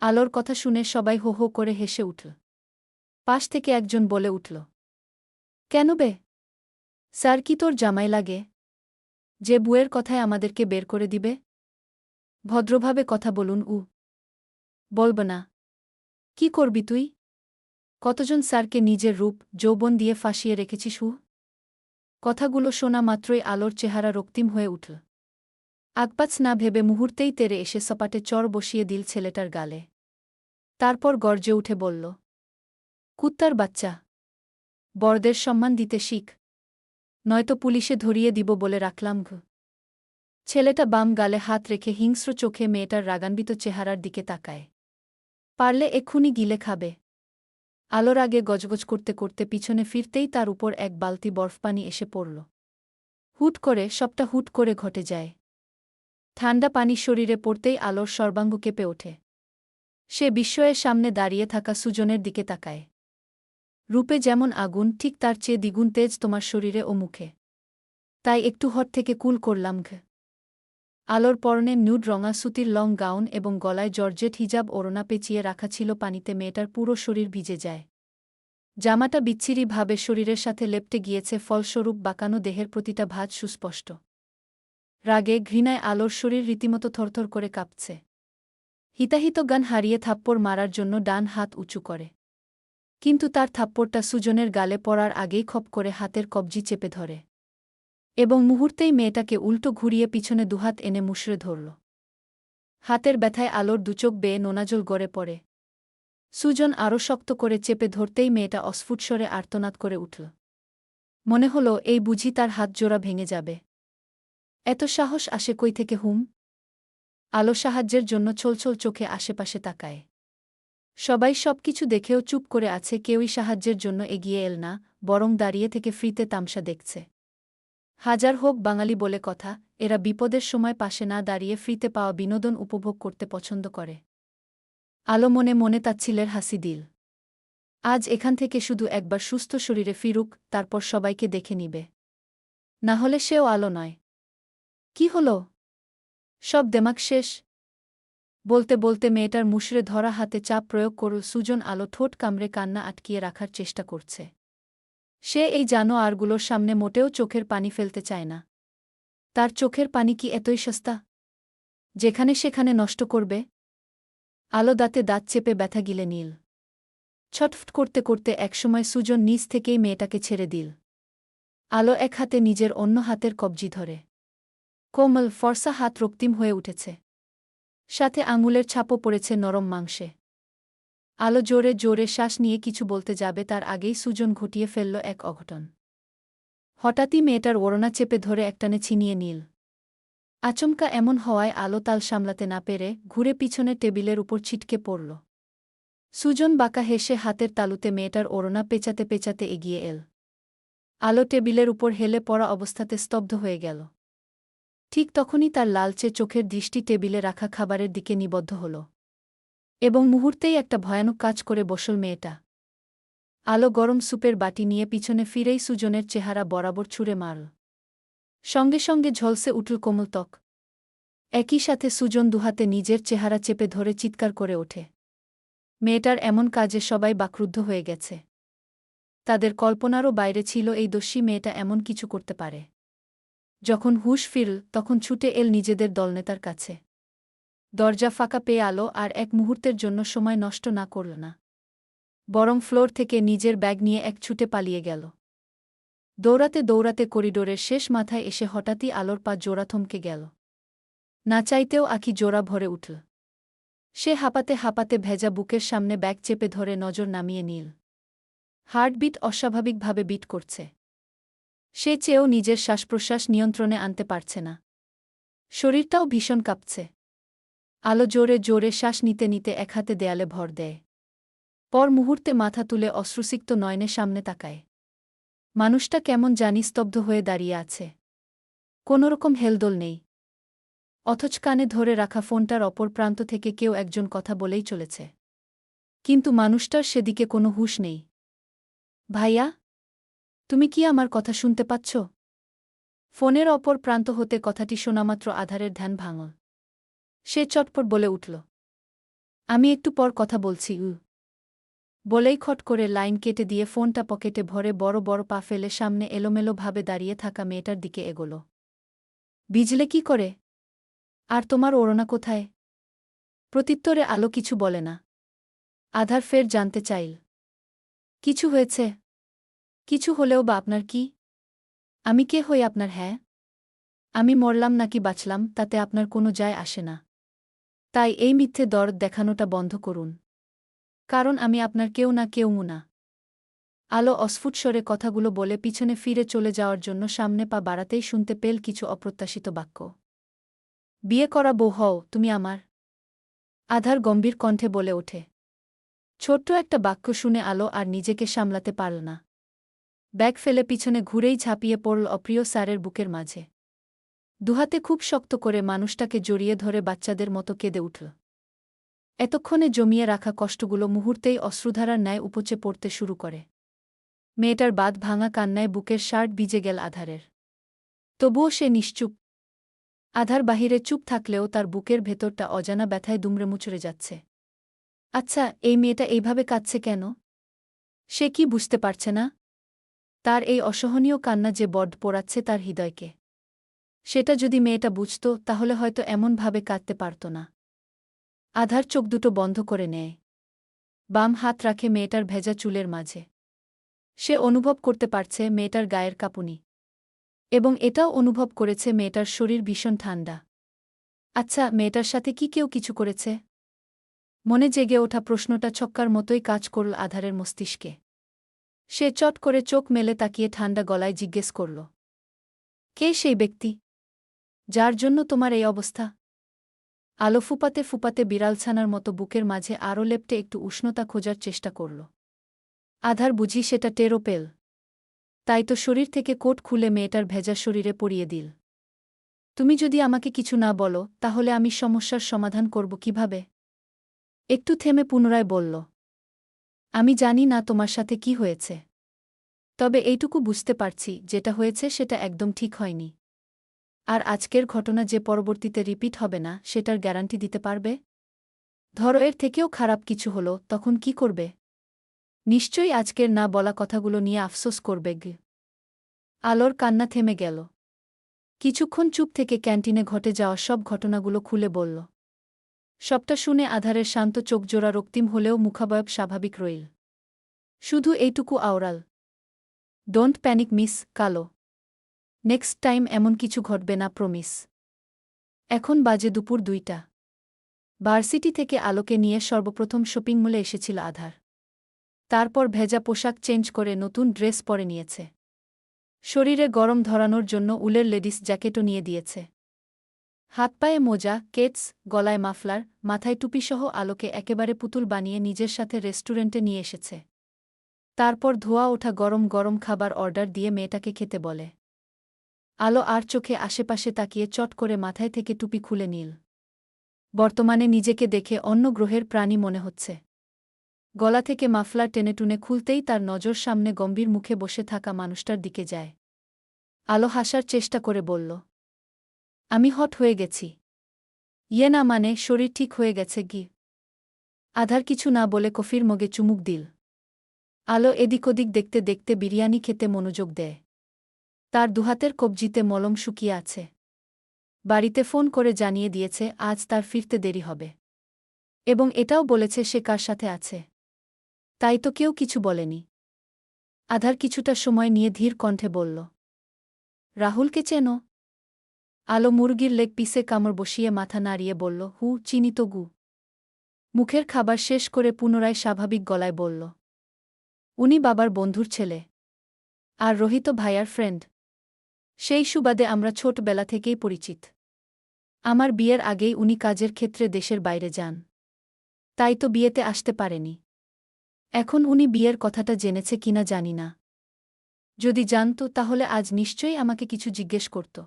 আলোর কথা শুনে সবাই হো হো করে হেসে উঠল। পাশ থেকে একজন বলে উঠল, কেন বে? স্যার কি তোর জামাই লাগে, যে বুয়ের কথায় আমাদেরকে বের করে দিবে? ভদ্রভাবে কথা বলুন। বলব না। কি করবি তুই? কতজন স্যারকে নিজের রূপ যৌবন দিয়ে ফাঁসিয়ে রেখেছিস? কথাগুলো শোনা মাত্রই আলোর চেহারা রক্তিম হয়ে উঠল। আগপাছ না ভেবে মুহূর্তেই তেরে এসে সপাটে চড় বসিয়ে দিল ছেলেটার গালে। তারপর গর্জে উঠে বলল, কুত্তার বাচ্চা, বড়দের সম্মান দিতে শিখ, নয়তো পুলিশে ধরিয়ে দিব বলে রাখলাম। ছেলেটা বাম গালে হাত রেখে হিংস্র চোখে মেয়েটার রাগান্বিত চেহারার দিকে তাকায়। পারলে এক্ষুনি গিলে খাবে। আলোর আগে গজগজ করতে করতে পিছনে ফিরতেই তার উপর এক বালতি বরফপানি এসে পড়ল। সবটা হুট করে ঘটে যায়। ঠান্ডা পানি শরীরে পড়তেই আলোর সর্বাঙ্গ কেঁপে ওঠে। সে বিস্ময়ের সামনে দাঁড়িয়ে থাকা সুজনের দিকে তাকায়। রূপে যেমন আগুন, ঠিক তার চেয়ে দ্বিগুণ তেজ তোমার শরীরে ও মুখে। তাই একটু হট থেকে কুল করলাম। আলোর পরনে নুড রঙা সুতির লং গাউন এবং গলায় জর্জেট হিজাব ওড়না পেঁচিয়ে রাখা ছিল পানিতে মেয়েটার পুরো শরীর ভিজে যায়। জামাটা বিচ্ছিরিভাবে শরীরের সাথে লেপ্টে গিয়েছে, ফলস্বরূপ বাঁকানো দেহের প্রতিটা ভাঁজ সুস্পষ্ট। রাগে ঘৃণায় আলোর শরীর রীতিমতো থরথর করে কাঁপছে। হিতাহিত জ্ঞান হারিয়ে থাপ্পড় মারার জন্য ডান হাত উঁচু করে। কিন্তু তার থাপ্পড়টা সুজনের গালে পড়ার আগেই খপ করে হাতের কবজি চেপে ধরে এবং মুহূর্তেই মেয়েটাকে উল্টো ঘুরিয়ে পিছনে দুহাত এনে মুষড়ে ধরল। হাতের ব্যথায় আলোর দুচোখ বেয়ে নোনাজল গড়ে পড়ে। সুজন আরও শক্ত করে চেপে ধরতেই মেয়েটা অস্ফুট স্বরে আর্তনাদ করে উঠল। মনে হল এই বুঝি তার হাত জোড়া ভেঙে যাবে। এত সাহস আসে কই থেকে? আলো সাহায্যের জন্য ছলছল চোখে আশেপাশে তাকায়। সবাই সবকিছু দেখেও চুপ করে আছে, কেউই সাহায্যের জন্য এগিয়ে এল না, বরং দাঁড়িয়ে থেকে ফ্রিতে তামসা দেখছে। হাজার হোক বাঙালি বলে কথা, এরা বিপদের সময় পাশে না দাঁড়িয়ে ফ্রিতে পাওয়া বিনোদন উপভোগ করতে পছন্দ করে। আলো মনে মনে তাচ্ছিলের হাসি দিল। আজ এখান থেকে শুধু একবার সুস্থ শরীরে ফিরুক, তারপর সবাইকে দেখে নিবে। না হলে সেও আলো নয়। কি হলো? সব দেমাক শেষ? বলতে বলতে মেয়েটার মুষড়ে ধরা হাতে চাপ প্রয়োগ করল সুজন। আলো ঠোঁট কামড়ে কান্না আটকিয়ে রাখার চেষ্টা করছে। সে এই জানোয়ারগুলোর সামনে মোটেও চোখের পানি ফেলতে চায় না। তার চোখের পানি কি এতই সস্তা, যেখানে সেখানে নষ্ট করবে? আলো দাঁতে দাঁত চেপে ব্যথা গিলে নিল। ছটফট করতে করতে একসময় সুজন নিজ থেকেই মেয়েটাকে ছেড়ে দিল। আলো এক হাতে নিজের অন্য হাতের কবজি ধরে। কোমল ফর্সা হাত রক্তিম হয়ে উঠেছে, সাথে আঙুলের ছাপও পড়েছে নরম মাংসে। আলো জোরে জোরে শ্বাস নিয়ে কিছু বলতে যাবে, তার আগেই সুজন ঘটিয়ে ফেলল এক অঘটন। হঠাৎই মেয়েটার ওড়না চেপে ধরে একটানে ছিনিয়ে নিল। আচমকা এমন হওয়ায় আলো তাল সামলাতে না পেরে ঘুরে পিছনে টেবিলের উপর ছিটকে পড়ল। সুজন বাঁকা হেসে হাতের তালুতে মেয়েটার ওড়না পেঁচাতে পেঁচাতে এগিয়ে এল। আলো টেবিলের উপর হেলে পড়া অবস্থাতে স্তব্ধ হয়ে গেল। ঠিক তখনই তার লালচে চোখের দৃষ্টি টেবিলে রাখা খাবারের দিকে নিবদ্ধ হল এবং মুহূর্তেই একটা ভয়ানক কাজ করে বসল মেয়েটা। আলো গরম সুপের বাটি নিয়ে পিছনে ফিরেই সুজনের চেহারা বরাবর ছুঁড়ে মারল। সঙ্গে সঙ্গে ঝলসে উঠল কোমল ত্বক। একই সাথে সুজন দুহাতে নিজের চেহারা চেপে ধরে চিৎকার করে ওঠে। মেয়েটার এমন কাজে সবাই বাকরুদ্ধ হয়ে গেছে। তাদের কল্পনারও বাইরে ছিল এই দস্যি মেয়েটা এমন কিছু করতে পারে। যখন হুঁশ ফিরল তখন ছুটে এল নিজেদের দলনেতার কাছে। দরজা ফাঁকা পেয়ে আলো আর এক মুহূর্তের জন্য সময় নষ্ট না করল না, বরং ফ্লোর থেকে নিজের ব্যাগ নিয়ে এক ছুটে পালিয়ে গেল। দৌড়াতে দৌড়াতে করিডোরের শেষ মাথায় এসে হঠাৎই আলোর পা জোড়া থমকে গেল। না চাইতেও আঁখি জোড়া ভরে উঠল। সে হাঁপাতে হাঁপাতে ভেজা বুকের সামনে ব্যাগ চেপে ধরে নজর নামিয়ে নিল। হার্টবিট অস্বাভাবিকভাবে বিট করছে। সে চেয়েও নিজের শ্বাসপ্রশ্বাস নিয়ন্ত্রণে আনতে পারছে না। শরীরটাও ভীষণ কাঁপছে। আলো জোরে জোরে শ্বাস নিতে নিতে এক হাতে দেয়ালে ভর দেয়। পর মুহূর্তে মাথা তুলে অশ্রুসিক্ত নয়নে সামনে তাকায়। মানুষটা কেমন জানি স্তব্ধ হয়ে দাঁড়িয়ে আছে। কোনোরকম হেলদোল নেই। অথচ কানে ধরে রাখা ফোনটার অপর প্রান্ত থেকে কেউ একজন কথা বলেই চলেছে। কিন্তু মানুষটার সেদিকে কোনো হুঁশ নেই। ভাইয়া, তুমি কি আমার কথা শুনতে পাচ্ছ? ফোনের অপর প্রান্ত হতে কথাটি শোনামাত্র আধারের ধ্যান ভাঙল। সে চটপট বলে উঠল, আমি একটু পর কথা বলছি। বলেই খট করে লাইন কেটে দিয়ে ফোনটা পকেটে ভরে বড় বড় পা ফেলে সামনে এলোমেলোভাবে দাঁড়িয়ে থাকা মেয়েটার দিকে এগোল। ভিজলে কি করে? আর তোমার ওড়না কোথায়? প্রত্যুত্তরে আলো কিছু বলে না। আধার ফের জানতে চাইল, কিছু হয়েছে? কিছু হলেও বা আপনার কি? আমি কে হই আপনার? হ্যাঁ, আমি মরলাম নাকি বাঁচলাম তাতে আপনার কোনো যায় আসে না। তাই এই মিথ্যে দরদ দেখানোটা বন্ধ করুন। কারণ আমি আপনার কেউ না কেউ না। আলো অস্ফুট স্বরে কথাগুলো বলে পিছনে ফিরে চলে যাওয়ার জন্য সামনে পা বাড়াতেই শুনতে পেল কিছু অপ্রত্যাশিত বাক্য। বিয়ে করা বউ হও তুমি আমার। আধার গম্ভীর কণ্ঠে বলে ওঠে। ছোট্ট একটা বাক্য শুনে আলো আর নিজেকে সামলাতে পারল না। ব্যাগ ফেলে পিছনে ঘুরেই ঝাঁপিয়ে পড়ল অপ্রিয় স্যারের বুকের মাঝে। দুহাতে খুব শক্ত করে মানুষটাকে জড়িয়ে ধরে বাচ্চাদের মতো কেঁদে উঠল। এতক্ষণে জমিয়ে রাখা কষ্টগুলো মুহূর্তেই অশ্রুধারার ন্যায় উপচে পড়তে শুরু করে। মেয়েটার বাঁধ ভাঙা কান্নায় বুকের শার্ট ভিজে গেল আধারের। তবুও সে নিশ্চুপ। আধার বাহিরে চুপ থাকলেও তার বুকের ভেতরটা অজানা ব্যথায় দুমড়ে মুচড়ে যাচ্ছে। আচ্ছা, এই মেয়েটা এইভাবে কাঁদছে কেন? সে কি বুঝতে পারছে না? তার এই অসহনীয় কান্না যে বড্ড পোড়াচ্ছে তার হৃদয়কে। সেটা যদি মেয়েটা বুঝত তাহলে হয়তো এমনভাবে কাঁদতে পারত না। আধার চোখ দুটো বন্ধ করে নেয়। বাম হাত রাখে মেয়েটার ভেজা চুলের মাঝে। সে অনুভব করতে পারছে মেয়েটার গায়ের কাঁপুনি। এবং এটাও অনুভব করেছে মেয়েটার শরীর ভীষণ ঠান্ডা। আচ্ছা, মেয়েটার সাথে কি কেউ কিছু করেছে? মনে জেগে ওঠা প্রশ্নটা ছক্কার মতোই কাজ করল আধারের মস্তিষ্কে। সে চট করে চোখ মেলে তাকিয়ে ঠান্ডা গলায় জিজ্ঞেস করল, কে সেই ব্যক্তি যার জন্য তোমার এই অবস্থা? আলো ফুপাতে ফুপাতে বিড়ালছানার মতো বুকের মাঝে আরও লেপ্টে একটু উষ্ণতা খোঁজার চেষ্টা করল। আধার বুঝি সেটা টেরও পেল। তাই তো শরীর থেকে কোট খুলে মেয়েটার ভেজা শরীরে পরিয়ে দিল। তুমি যদি আমাকে কিছু না বলো তাহলে আমি সমস্যার সমাধান করব কিভাবে? একটু থেমে পুনরায় বলল, আমি জানি না তোমার সাথে কি হয়েছে। তবে এইটুকু বুঝতে পারছি যেটা হয়েছে সেটা একদম ঠিক হয়নি। আর আজকের ঘটনা যে পরবর্তীতে রিপিট হবে না সেটার গ্যারান্টি দিতে পারবে? ধরো এর থেকেও খারাপ কিছু হলো, তখন কি করবে? নিশ্চয়ই আজকের না বলা কথাগুলো নিয়ে আফসোস করবে। আলোর কান্না থেমে গেল। কিছুক্ষণ চুপ থেকে ক্যান্টিনে ঘটে যাওয়া সব ঘটনাগুলো খুলে বলল। সবটা শুনে আধারের শান্ত চোখজোড়া রক্তিম হলেও মুখাবয়ব স্বাভাবিক রইল। শুধু এইটুকু আওড়াল, ডোন্ট প্যানিক মিস কালো। নেক্সট টাইম এমন কিছু ঘটবে না, প্রমিস। এখন বাজে দুপুর 2টা। ভার্সিটি থেকে আলোকে নিয়ে সর্বপ্রথম শপিং মলে এসেছিল আধার। তারপর ভেজা পোশাক চেঞ্জ করে নতুন ড্রেস পরে নিয়েছে। শরীরে গরম ধরানোর জন্য উলের লেডিস জ্যাকেটও নিয়ে দিয়েছে। হাত পায়ে মোজা, কেটস, গলায় মাফলার, মাথায় টুপিসহ আলোকে একেবারে পুতুল বানিয়ে নিজের সাথে রেস্টুরেন্টে নিয়ে এসেছে। তারপর ধোয়া ওঠা গরম গরম খাবার অর্ডার দিয়ে মেয়েটাকে খেতে বলে। আলো আর চোখে আশেপাশে তাকিয়ে চট করে মাথায় থেকে টুপি খুলে নিল। বর্তমানে নিজেকে দেখে অন্য গ্রহের প্রাণী মনে হচ্ছে। গলা থেকে মাফলার টেনেটুনে খুলতেই তার নজর সামনে গম্ভীর মুখে বসে থাকা মানুষটার দিকে যায়। আলো হাসার চেষ্টা করে বলল, আমি হট হয়ে গেছি। ইয়ে না, মানে শরীর ঠিক হয়ে গেছে কি? আধার কিছু না বলে কফির মগে চুমুক দিল। আলো এদিক ওদিক দেখতে দেখতে বিরিয়ানি খেতে মনোযোগ দেয়। তার দুহাতের কবজিতে মলম শুকিয়ে আছে। বাড়িতে ফোন করে জানিয়ে দিয়েছে আজ তার ফিরতে দেরি হবে। এবং এটাও বলেছে সে কার সাথে আছে। তাই তো কেউ কিছু বলেনি। আধার কিছুটা সময় নিয়ে ধীর কণ্ঠে বলল, রাহুলকে চেনো? আলো মুরগির লেগ পিসে কামড় বসিয়ে মাথা নাড়িয়ে বলল, চিনি তো গু। মুখের খাবার শেষ করে পুনরায় স্বাভাবিক গলায় বলল, উনি বাবার বন্ধুর ছেলে। আর রোহিত ভাইয়ার ফ্রেন্ড। সেই সুবাদে আমরা ছোটবেলা থেকেই পরিচিত। আমার বিয়ের আগেই উনি কাজের ক্ষেত্রে দেশের বাইরে যান। তাই তো বিয়েতে আসতে পারেনি। এখন উনি বিয়ের কথাটা জেনেছে কিনা জানি না। যদি জানত তাহলে আজ নিশ্চয়ই আমাকে কিছু জিজ্ঞেস করত।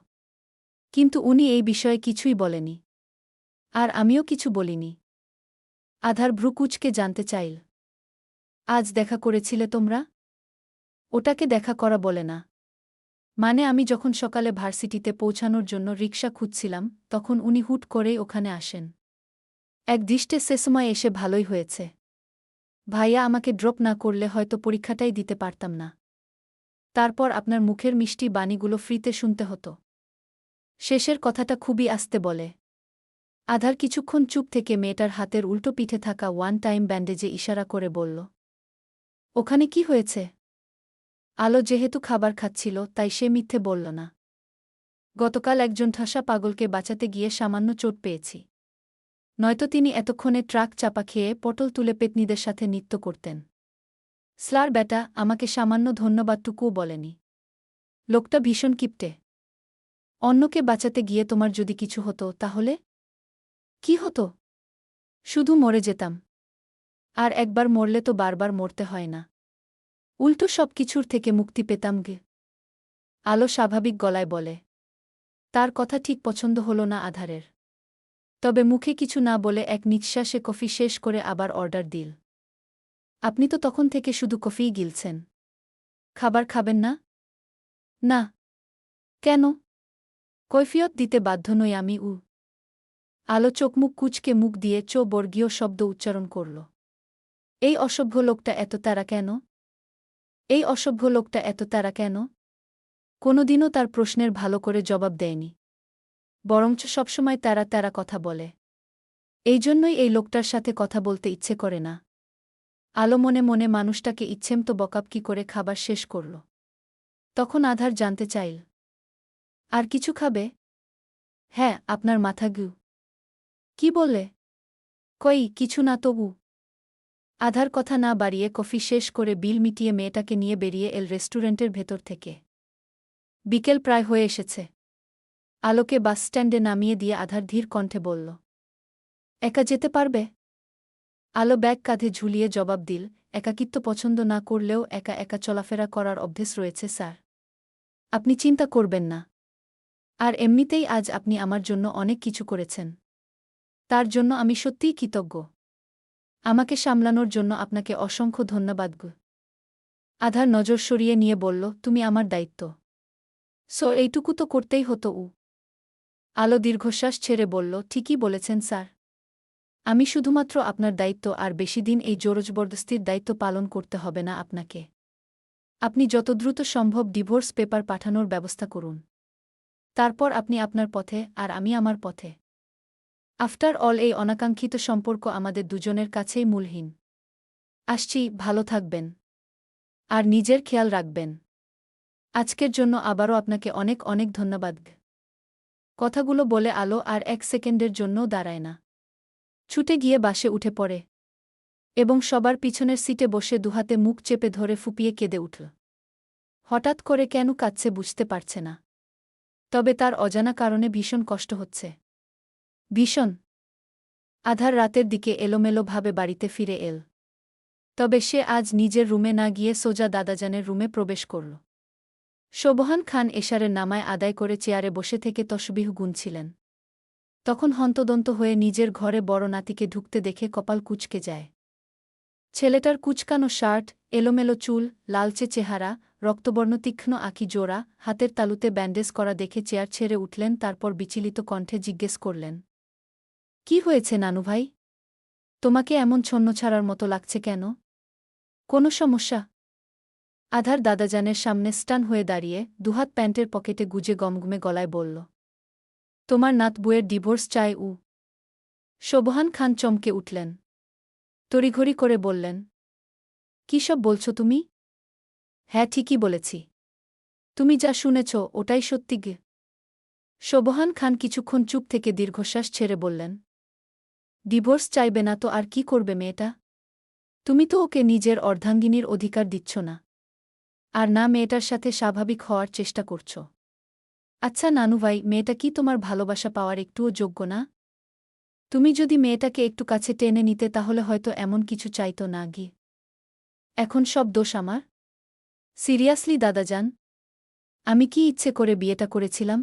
কিন্তু উনি এই বিষয়ে কিছুই বলেনি। আর আমিও কিছু বলিনি। আধার ভ্রুকুচকে জানতে চাইল, আজ দেখা করেছিলে তোমরা? ওটাকে দেখা করা বলে না। মানে আমি যখন সকালে ভার্সিটিতে পৌঁছানোর জন্য রিকশা খুঁজছিলাম, তখন উনি হুট করেই ওখানে আসেন। এক দৃষ্টে সে সময় এসে ভালোই হয়েছে। ভাইয়া আমাকে ড্রপ না করলে হয়তো পরীক্ষাটাই দিতে পারতাম না। তারপর আপনার মুখের মিষ্টি বাণীগুলো ফ্রিতে শুনতে হতো। শেষের কথাটা খুবই আস্তে বলে। আধার কিছুক্ষণ চুপ থেকে মেয়েটার হাতের উল্টো পিঠে থাকা ওয়ান টাইম ব্যান্ডেজে ইশারা করে বলল, ওখানে কি হয়েছে? আলো যেহেতু খাবার খাচ্ছিল তাই সে মিথ্যে বলল না। গতকাল একজন ঠাসা পাগলকে বাঁচাতে গিয়ে সামান্য চোট পেয়েছি। নয়তো তিনি এতক্ষণে ট্রাক চাপা খেয়ে পটল তুলে পেতনিদের সাথে নৃত্য করতেন। স্লার ব্যাটা আমাকে সামান্য ধন্যবাদটুকুও বলেনি। লোকটা ভীষণ কিপটে। অন্যকে বাঁচাতে গিয়ে তোমার যদি কিছু হতো তাহলে? কি হতো? শুধু মরে যেতাম। আর একবার মরলে তো বারবার মরতে হয় না। উল্টো সব কিছুর থেকে মুক্তি পেতাম গে। আলো স্বাভাবিক গলায় বলে। তার কথা ঠিক পছন্দ হল না আধারের। তবে মুখে কিছু না বলে এক নিঃশ্বাসে কফি শেষ করে আবার অর্ডার দিল। আপনি তো তখন থেকে শুধু কফিই গিলছেন। খাবার খাবেন না? না। কেন? কৈফিয়ত দিতে বাধ্য নই আমি। আলো চোখমুখ কুঁচকে মুখ দিয়ে বর্গীয় শব্দ উচ্চারণ করল। এই অসভ্য লোকটা এত তাড়া কেন? এই অসভ্য লোকটা এত তাড়া কেন? কোনোদিনও তার প্রশ্নের ভালো করে জবাব দেয়নি। বরঞ্চ সবসময় তারা তারা কথা বলে। এই জন্যই এই লোকটার সাথে কথা বলতে ইচ্ছে করে না। আলো মনে মনে মানুষটাকে ইচ্ছেমতো বকাব কি করে খাবার শেষ করল। তখন আধার জানতে চাইল, আর কিছু খাবে? হ্যাঁ, আপনার মাথা গু। কি বললে? কই কিছু না তবু। আধার কথা না বাড়িয়ে কফি শেষ করে বিল মিটিয়ে মেয়েটাকে নিয়ে বেরিয়ে এল রেস্টুরেন্টের ভেতর থেকে। বিকেল প্রায় হয়ে এসেছে। আলোকে বাসস্ট্যান্ডে নামিয়ে দিয়ে আধার ধীর কণ্ঠে বলল, একা যেতে পারবে? আলো ব্যাগ কাঁধে ঝুলিয়ে জবাব দিল, একাকিত্ব পছন্দ না করলেও একা একা চলাফেরা করার অভ্যেস রয়েছে স্যার। আপনি চিন্তা করবেন না। আর এমনিতেই আজ আপনি আমার জন্য অনেক কিছু করেছেন। তার জন্য আমি সত্যিই কৃতজ্ঞ। আমাকে সামলানোর জন্য আপনাকে অসংখ্য ধন্যবাদ গো। আধার নজর সরিয়ে নিয়ে বলল, তুমি আমার দায়িত্ব। এইটুকু তো করতেই হতো। আলো দীর্ঘশ্বাস ছেড়ে বলল, ঠিকই বলেছেন স্যার। আমি শুধুমাত্র আপনার দায়িত্ব, আর বেশিদিন এই জোরজবরদস্তির দায়িত্ব পালন করতে হবে না আপনাকে। আপনি যত দ্রুত সম্ভব ডিভোর্স পেপার পাঠানোর ব্যবস্থা করুন। তারপর আপনি আপনার পথে আর আমি আমার পথে। আফটার অল এই অনাকাঙ্ক্ষিত সম্পর্ক আমাদের দুজনের কাছেই মূলহীন। আসছি, ভালো থাকবেন। আর নিজের খেয়াল রাখবেন। আজকের জন্য আবারও আপনাকে অনেক অনেক ধন্যবাদ। কথাগুলো বলে আলো আর এক সেকেন্ডের জন্যও দাঁড়ায় না। ছুটে গিয়ে বাসে উঠে পড়ে এবং সবার পিছনের সিটে বসে দুহাতে মুখ চেপে ধরে ফুপিয়ে কেঁদে উঠল। হঠাৎ করে কেন কাঁদছে বুঝতে পারছে না। তবে তার অজানা কারণে ভীষণ কষ্ট হচ্ছে। ভীষণ। আধার রাতের দিকে এলোমেলোভাবে বাড়িতে ফিরে এল। তবে সে আজ নিজের রুমে না গিয়ে সোজা দাদাজানের রুমে প্রবেশ করল। শোভহান খান এশারের নামায় আদায় করে চেয়ারে বসে থেকে তসবিহ গুনছিলেন। তখন হন্তদন্ত হয়ে নিজের ঘরে বড় নাতিকে ঢুকতে দেখে কপাল কুঁচকে যায়। ছেলেটার কুচকানো শার্ট, এলোমেলো চুল, লালচে চেহারা, রক্তবর্ণ তীক্ষ্ণ আঁখি জোড়া, হাতের তালুতে ব্যান্ডেজ করা দেখে চেয়ার ছেড়ে উঠলেন। তারপর বিচলিত কণ্ঠে জিজ্ঞেস করলেন, কি হয়েছে নানুভাই? তোমাকে এমন ছন্নছাড়ার মতো লাগছে কেন? কোনো সমস্যা? আধার দাদাজানের সামনে স্টান হয়ে দাঁড়িয়ে দুহাত প্যান্টের পকেটে গুজে গমগমে গলায় বলল, তোমার নাতবুয়ের ডিভোর্স চাই। শোভহান খান চমকে উঠলেন। তড়িঘড়ি করে বললেন, কী সব বলছো তুমি? হ্যাঁ, ঠিকই বলেছি। তুমি যা শুনেছ ওটাই সত্যি গে। শোভহান খান কিছুক্ষণ চুপ থেকে দীর্ঘশ্বাস ছেড়ে বললেন, ডিভোর্স চাইবে না তো আর কি করবে মেয়েটা? তুমি তো ওকে নিজের অর্ধাঙ্গিনীর অধিকার দিচ্ছ না, আর না মেয়েটার সাথে স্বাভাবিক হওয়ার চেষ্টা করছ। আচ্ছা নানুভাই, মেয়েটা কি তোমার ভালোবাসা পাওয়ার একটুও যোগ্য না? তুমি যদি মেয়েটাকে একটু কাছে টেনে নিতে তাহলে হয়তো এমন কিছু চাইত না গি। এখন সব দোষ আমার? সিরিয়াসলি দাদাজান, আমি কি ইচ্ছে করে বিয়েটা করেছিলাম?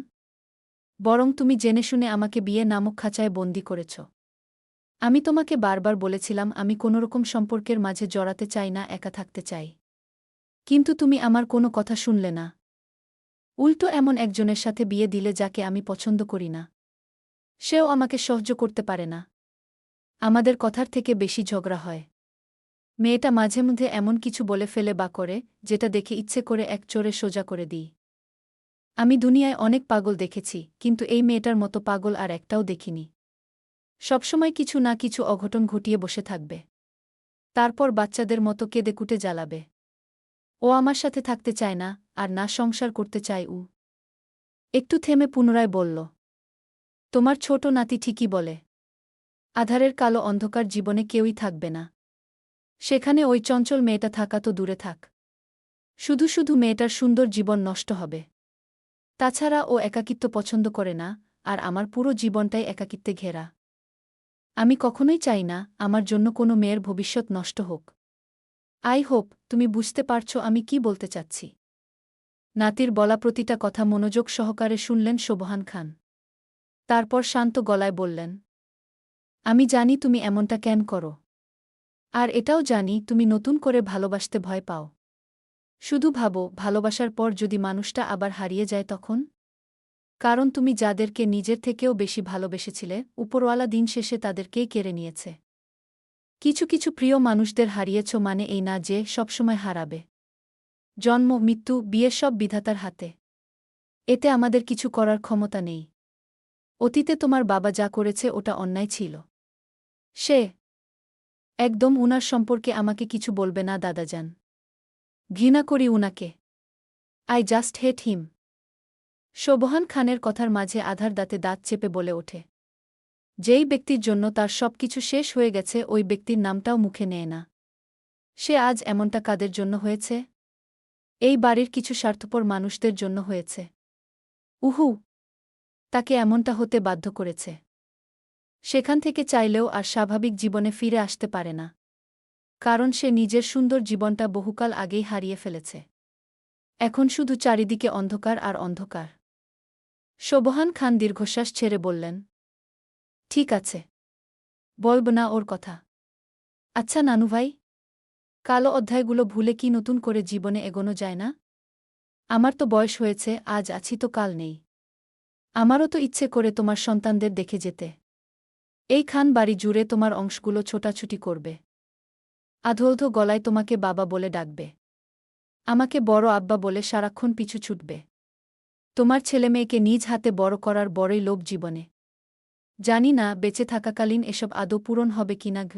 বরং তুমি জেনে শুনে আমাকে বিয়ে নামক খাঁচায় বন্দি করেছ। আমি তোমাকে বারবার বলেছিলাম আমি কোনোরকম সম্পর্কের মাঝে জড়াতে চাই না, একা থাকতে চাই। কিন্তু তুমি আমার কোনো কথা শুনলে না। উল্টো এমন একজনের সাথে বিয়ে দিলে যাকে আমি পছন্দ করি না। সেও আমাকে সহ্য করতে পারে না। আমাদের কথার থেকে বেশি ঝগড়া হয়। মেয়েটা মাঝে মধ্যে এমন কিছু বলে ফেলে বা করে, যেটা দেখে ইচ্ছে করে এক চোরে সোজা করে দিই। আমি দুনিয়ায় অনেক পাগল দেখেছি, কিন্তু এই মেয়েটার মতো পাগল আর একটাও দেখিনি। সবসময় কিছু না কিছু অঘটন ঘটিয়ে বসে থাকবে। তারপর বাচ্চাদের মতো কেঁদেকুটে জ্বালাবে। ও আমার সাথে থাকতে চায় না, আর না সংসার করতে চায় ও। একটু থেমে পুনরায় বলল, তোমার ছোট নাতি ঠিকই বলে। আধারের কালো অন্ধকার জীবনে কেউই থাকবে না। সেখানে ওই চঞ্চল মেয়েটা থাকা তো দূরে থাক। শুধু শুধু মেয়েটার সুন্দর জীবন নষ্ট হবে। তাছাড়া ও একাকিত্ব পছন্দ করে না, আর আমার পুরো জীবনটাই একাকিত্বে ঘেরা। আমি কখনোই চাই না আমার জন্য কোনো মেয়ের ভবিষ্যৎ নষ্ট হোক। আই হোপ তুমি বুঝতে পারছো আমি কি বলতে চাচ্ছি। নাতির বলা প্রতিটা কথা মনোযোগ সহকারে শুনলেন সোবহান খান। তারপর শান্ত গলায় বললেন, আমি জানি তুমি এমনটা কেন করো। আর এটাও জানি তুমি নতুন করে ভালোবাসতে ভয় পাও। শুধু ভাবো, ভালোবাসার পর যদি মানুষটা আবার হারিয়ে যায় তখন? কারণ তুমি যাদেরকে নিজের থেকেও বেশি ভালোবেসেছিলে, উপরওয়ালা দিন শেষে তাদেরকেই কেড়ে নিয়েছে। কিছু কিছু প্রিয় মানুষদের হারিয়েছ মানে এই না যে সবসময় হারাবে। জন্ম, মৃত্যু, বিয়ে সব বিধাতার হাতে। এতে আমাদের কিছু করার ক্ষমতা নেই। অতীতে তোমার বাবা যা করেছে ওটা অন্যায় ছিল। সে একদম উনার সম্পর্কে আমাকে কিছু বলবে না দাদাজান। ঘৃণা করি উনাকে। আই জাস্ট হেট হিম। সোবহান খানের কথার মাঝে আধার দাঁতে দাঁত চেপে বলে ওঠে, যেই ব্যক্তির জন্য তার সবকিছু শেষ হয়ে গেছে ওই ব্যক্তির নামটাও মুখে নেয় না। সে আজ এমনটা কাদের জন্য হয়েছে? এই বাড়ির কিছু স্বার্থপর মানুষদের জন্য হয়েছে। উহু, তাকে এমনটা হতে বাধ্য করেছে। সেখান থেকে চাইলেও আর স্বাভাবিক জীবনে ফিরে আসতে পারে না। কারণ সে নিজের সুন্দর জীবনটা বহুকাল আগেই হারিয়ে ফেলেছে। এখন শুধু চারিদিকে অন্ধকার আর অন্ধকার। সোবহান খান দীর্ঘশ্বাস ছেড়ে বললেন, ঠিক আছে, বলব না ওর কথা। আচ্ছা নানু ভাই, কালো অধ্যায়গুলো ভুলে কি নতুন করে জীবনে এগোনো যায় না? আমার তো বয়স হয়েছে, আজ আছি তো কাল নেই। আমারও তো ইচ্ছে করে তোমার সন্তানদের দেখে যেতে। এই খান বাড়ি জুড়ে তোমার অংশগুলো ছোটাছুটি করবে। আধো গলায় তোমাকে বাবা বলে ডাকবে। আমাকে বড় আব্বা বলে সারাক্ষণ পিছু ছুটবে। তোমার ছেলেমেয়েকে নিজ হাতে বড় করার বড়ই লোভ জীবনে। জানি না বেঁচে থাকাকালীন এসব আদৌ পূরণ হবে কিনা ঘ।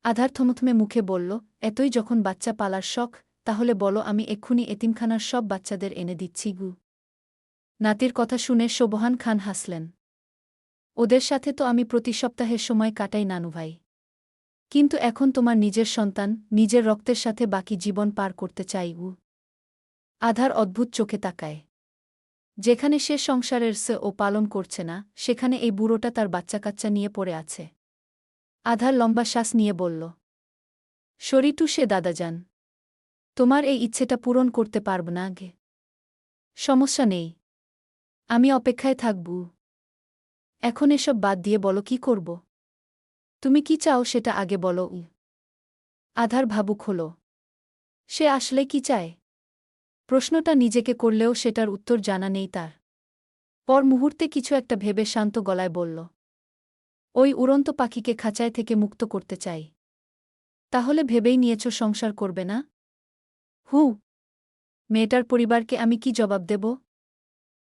আধার থমথমে মুখে বলল, এতই যখন বাচ্চা পালার শখ, তাহলে বলো আমি এক্ষুনি এতিমখানার সব বাচ্চাদের এনে দিচ্ছি গু। নাতির কথা শুনে সোবহান খান হাসলেন। ওদের সাথে তো আমি প্রতি সপ্তাহের সময় কাটাই নানু ভাই। কিন্তু এখন তোমার নিজের সন্তান, নিজের রক্তের সাথে বাকি জীবন পার করতে চাই উ। আধার অদ্ভুত চোখে তাকায়। যেখানে সে সংসারের ও পালন করছে না, সেখানে এই বুড়োটা তার বাচ্চা-কাচ্চা নিয়ে পড়ে আছে। আধার লম্বা শ্বাস নিয়ে বলল, সরিটু সে দাদাজান। তোমার এই ইচ্ছেটা পূরণ করতে পারব না গে। সমস্যা নেই, আমি অপেক্ষায় থাকব। এখন এসব বাদ দিয়ে বলো কি করব। তুমি কি চাও সেটা আগে বলো উ। আধার ভাবুক হল। সে আসলে কি চায়? প্রশ্নটা নিজেকে করলেও সেটার উত্তর জানা নেই তার। পর মুহূর্তে কিছু একটা ভেবে শান্ত গলায় বলল, ওই উড়ন্ত পাখিকে খাঁচায় থেকে মুক্ত করতে চাই। তাহলে ভেবেই নিয়েছ সংসার করবে না? হু। মেয়েটার পরিবারকে আমি কি জবাব দেব?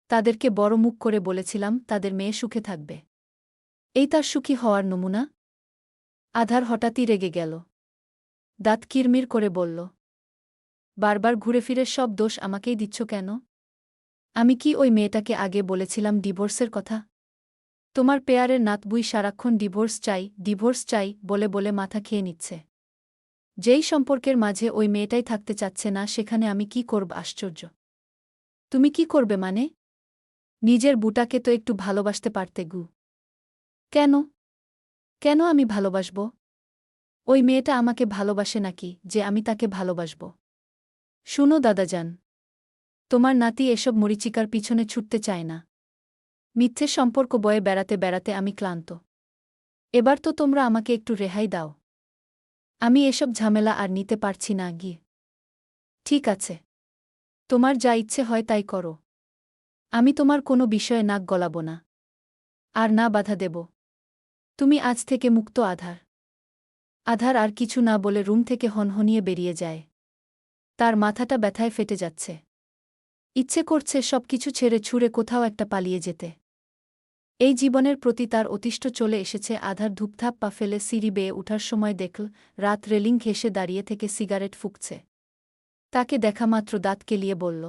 তাদেরকে বড় মুখ করে বলেছিলাম তাদের মেয়ে সুখে থাকবে। এই তার সুখী হওয়ার নমুনা? আধার হঠাৎই রেগে গেল। দাঁত কিরমির করে বলল, বারবার ঘুরে ফিরে সব দোষ আমাকেই দিচ্ছ কেন? আমি কি ওই মেয়েটাকে আগে বলেছিলাম ডিভোর্সের কথা? তোমার পেয়ারের নাতবুই সারাক্ষণ ডিভোর্স চাই বলে বলে মাথা খেয়ে নিচ্ছে। যেই সম্পর্কের মাঝে ওই মেয়েটাই থাকতে চাচ্ছে না সেখানে আমি কি করব? আশ্চর্য। তুমি কি করবে মানে? নিজের বুটাকে তো একটু ভালোবাসতে পারতে গু। কেন? কেন আমি ভালোবাসব? ওই মেয়েটা আমাকে ভালোবাসে নাকি যে আমি তাকে ভালোবাসব? শুনো দাদাজান, তোমার নাতি এসব মরীচিকার পিছনে ছুটতে চায় না। মিথ্যে সম্পর্ক বয়ে বেড়াতে বেড়াতে আমি ক্লান্ত। এবার তো তোমরা আমাকে একটু রেহাই দাও। আমি এসব ঝামেলা আর নিতে পারছি না গিয়ে। ঠিক আছে। তোমার যা ইচ্ছে হয় তাই করো। আমি তোমার কোনো বিষয়ে নাক গলাব না। আর না বাধা দেব। তুমি আজ থেকে মুক্ত আধার। আধার আর কিছু না বলে রুম থেকে হনহনিয়ে বেরিয়ে যায়। তার মাথাটা ব্যথায় ফেটে যাচ্ছে। ইচ্ছে করছে সবকিছু ছেড়ে ছুঁড়ে কোথাও একটা পালিয়ে যেতে। এই জীবনের প্রতি তার অতিষ্ঠ চলে এসেছে। আধার ধূপধাপ পা ফেলে সিঁড়ি বেয়ে উঠার সময় দেখল রাত রেলিং ঘেঁষে দাঁড়িয়ে থেকে সিগারেট ফুঁকছে। তাকে দেখামাত্র দাঁত কেলিয়ে বলল,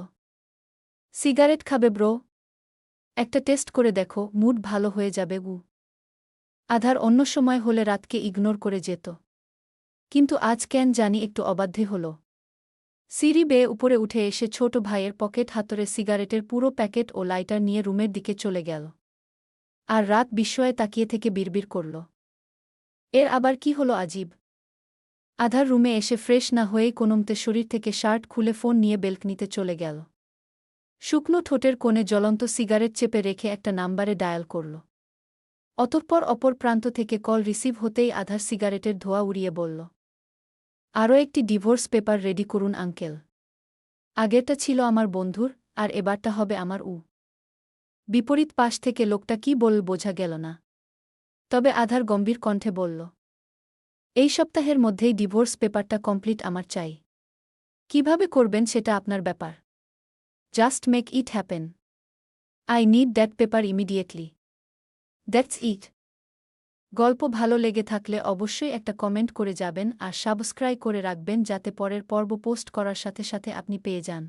সিগারেট খাবে ব্রো? একটা টেস্ট করে দেখো, মুড ভালো হয়ে যাবে গু। আধার অন্য সময় হলে রাতকে ইগনোর করে যেত। কিন্তু আজ কেন জানি একটু অবাধ্যে হল। সিঁড়ি বেয়ে উপরে উঠে এসে ছোট ভাইয়ের পকেট হাতরে সিগারেটের পুরো প্যাকেট ও লাইটার নিয়ে রুমের দিকে চলে গেল। আর রাত বিস্ময়ে তাকিয়ে থেকে বিড়বিড় করল, এর আবার কি হলো আজীব। আধার রুমে এসে ফ্রেশ না হয়েই কোনমতে শরীর থেকে শার্ট খুলে ফোন নিয়ে বেলকনিতে চলে গেল। শুকনো ঠোঁটের কোণে জ্বলন্ত সিগারেট চেপে রেখে একটা নাম্বারে ডায়াল করল। অতঃপর অপর প্রান্ত থেকে কল রিসিভ হতেই আধার সিগারেটের ধোঁয়া উড়িয়ে বলল, আরও একটি ডিভোর্স পেপার রেডি করুন আঙ্কেল। আগেরটা ছিল আমার বন্ধুর, আর এবারটা হবে আমার। বিপরীত পাশ থেকে লোকটা কি বলল বোঝা গেল না। তবে আধার গম্ভীর কণ্ঠে বলল, এই সপ্তাহের মধ্যেই ডিভোর্স পেপারটা কমপ্লিট আমার চাই। কিভাবে করবেন সেটা আপনার ব্যাপার। Just make it happen. I need that paper immediately. That's it. গল্প ভালো লেগে থাকলে অবশ্যই একটা কমেন্ট করে যাবেন আর সাবস্ক্রাইব করে রাখবেন যাতে পরের পর্ব পোস্ট করার সাথে সাথে আপনি পেয়ে যান।